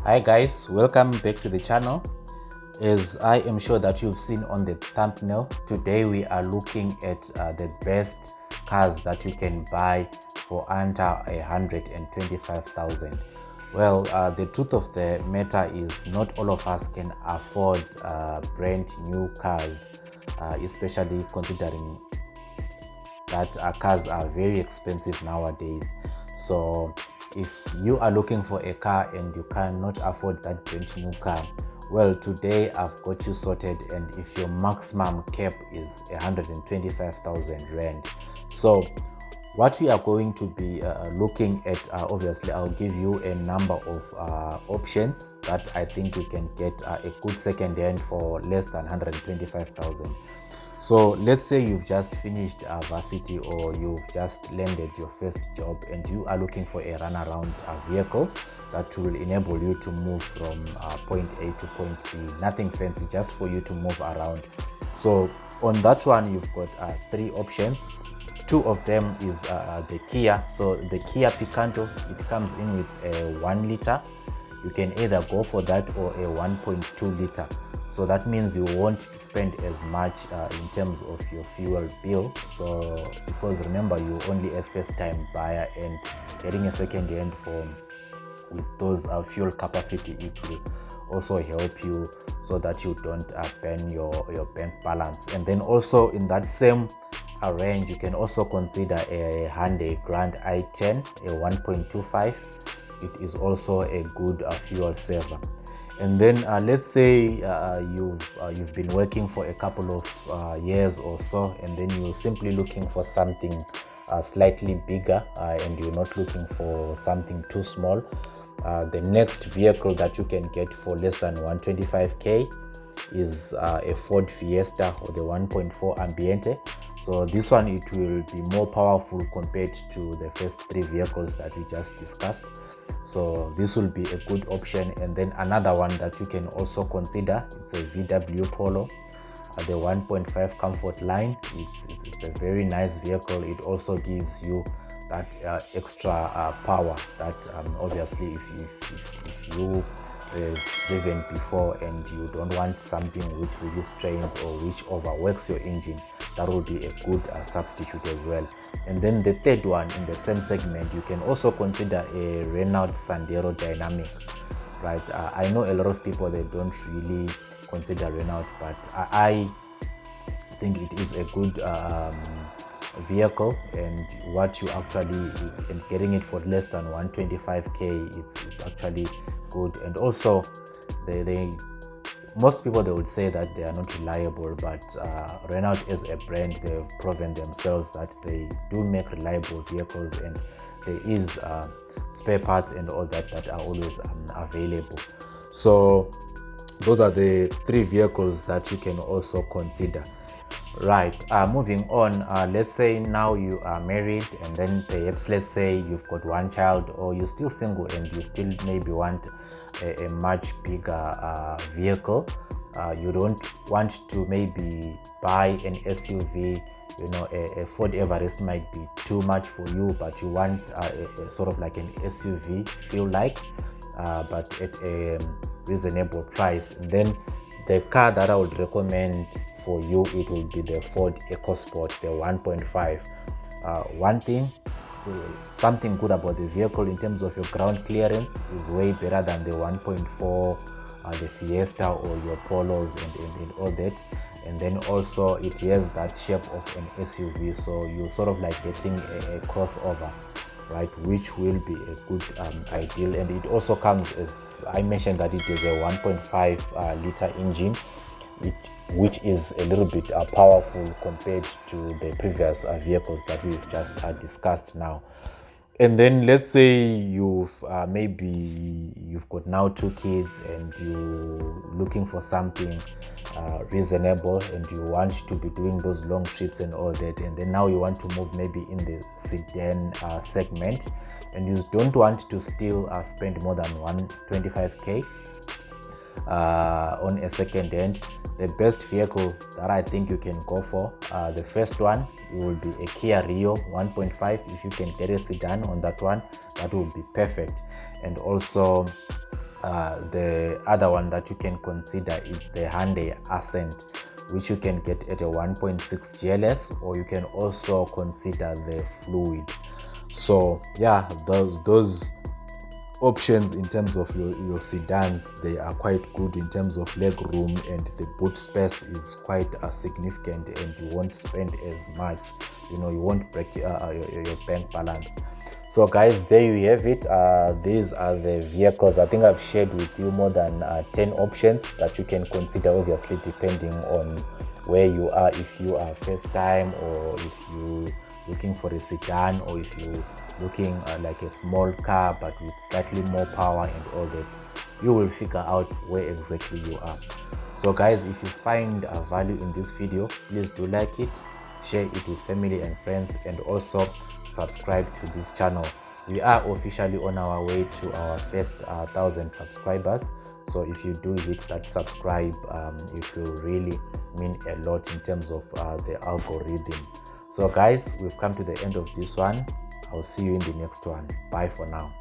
Hi guys, welcome back to the channel. As I am sure that you've seen on the thumbnail, today we are looking at the best cars that you can buy for under 125,000. Well, the truth of the matter is not all of us can afford brand new cars, especially considering that cars are very expensive nowadays. So if you are looking for a car and you cannot afford that brand new car, well, today I've got you sorted. And if your maximum cap is 125,000 rand, so what we are going to be looking at, obviously I'll give you a number of options that I think you can get a good second hand for less than 125,000. So let's say you've just finished varsity, or you've just landed your first job and you are looking for a runaround vehicle that will enable you to move from point A to point B. Nothing fancy, just for you to move around. So on that one, you've got three options. Two of them is the Kia. So the Kia Picanto, it comes in with a 1 liter. You can either go for that or a 1.2 liter. So that means you won't spend as much in terms of your fuel bill. So because remember, you're only a first time buyer, and getting a second hand phone with those fuel capacity, it will also help you so that you don't burn your bank balance. And then also in that same range, you can also consider a Hyundai Grand i10, a 1.25. It is also a good fuel saver. And then let's say you've been working for a couple of years or so, and then you're simply looking for something slightly bigger, and you're not looking for something too small. The next vehicle that you can get for less than 125k is a Ford Fiesta, or the 1.4 Ambiente. So this one, it will be more powerful compared to the first three vehicles that we just discussed. So this will be a good option. And then another one that you can also consider, it's a VW Polo, the 1.5 Comfort Line. It's a very nice vehicle. It also gives you that extra power that obviously if you driven before and you don't want something which really strains or which overworks your engine, that will be a good substitute as well. And then the third one in the same segment, you can also consider a Renault Sandero Dynamic, right? I know a lot of people, they don't really consider Renault, but I think it is a good vehicle, and what you actually getting it for less than 125k, it's actually good. And also most people, they would say that they are not reliable, but Renault as a brand, they've proven themselves that they do make reliable vehicles, and there is spare parts and all that are always available. So those are the three vehicles that you can also consider. Right, moving on, let's say now you are married, and then perhaps let's say you've got one child, or you're still single and you still maybe want a much bigger vehicle. You don't want to maybe buy an SUV. You know, a Ford Everest might be too much for you, but you want a sort of like an SUV feel like, but at a reasonable price. And then the car that I would recommend for you, it will be the Ford EcoSport, the 1.5. One thing, something good about the vehicle in terms of your ground clearance is way better than the 1.4, the Fiesta or your Polos and all that. And then also it has that shape of an SUV, so you're sort of like getting a crossover, right, which will be a good ideal. And it also comes, as I mentioned, that it is a 1.5 liter engine, which is a little bit powerful compared to the previous vehicles that we've just discussed now. And then let's say you've got now 2 kids, and you're looking for something reasonable, and you want to be doing those long trips and all that, and then now you want to move maybe in the sedan segment, and you don't want to still spend more than 125k on a second hand. The best vehicle that I think you can go for, the first one, it will be a Kia Rio 1.5. If you can get a sedan on that one, that will be perfect. And also The other one that you can consider is the Hyundai Accent, which you can get at a 1.6 GLS, or you can also consider the Fluid. So yeah, those options in terms of your sedans, they are quite good in terms of leg room, and the boot space is quite significant, and you won't spend as much, you won't break your bank balance. So guys, there you have it. These are the vehicles. I think I've shared with you more than 10 options that you can consider, obviously depending on where you are, if you are first time, or if you looking for a sedan, or if you looking like a small car but with slightly more power and all that. You will figure out where exactly you are. So guys, if you find value in this video, please do like it, share it with family and friends, and also subscribe to this channel. We are officially on our way to our first 1,000 subscribers. So if you do hit that subscribe, it will really mean a lot in terms of the algorithm. So guys, we've come to the end of this one. I'll see you in the next one. Bye for now.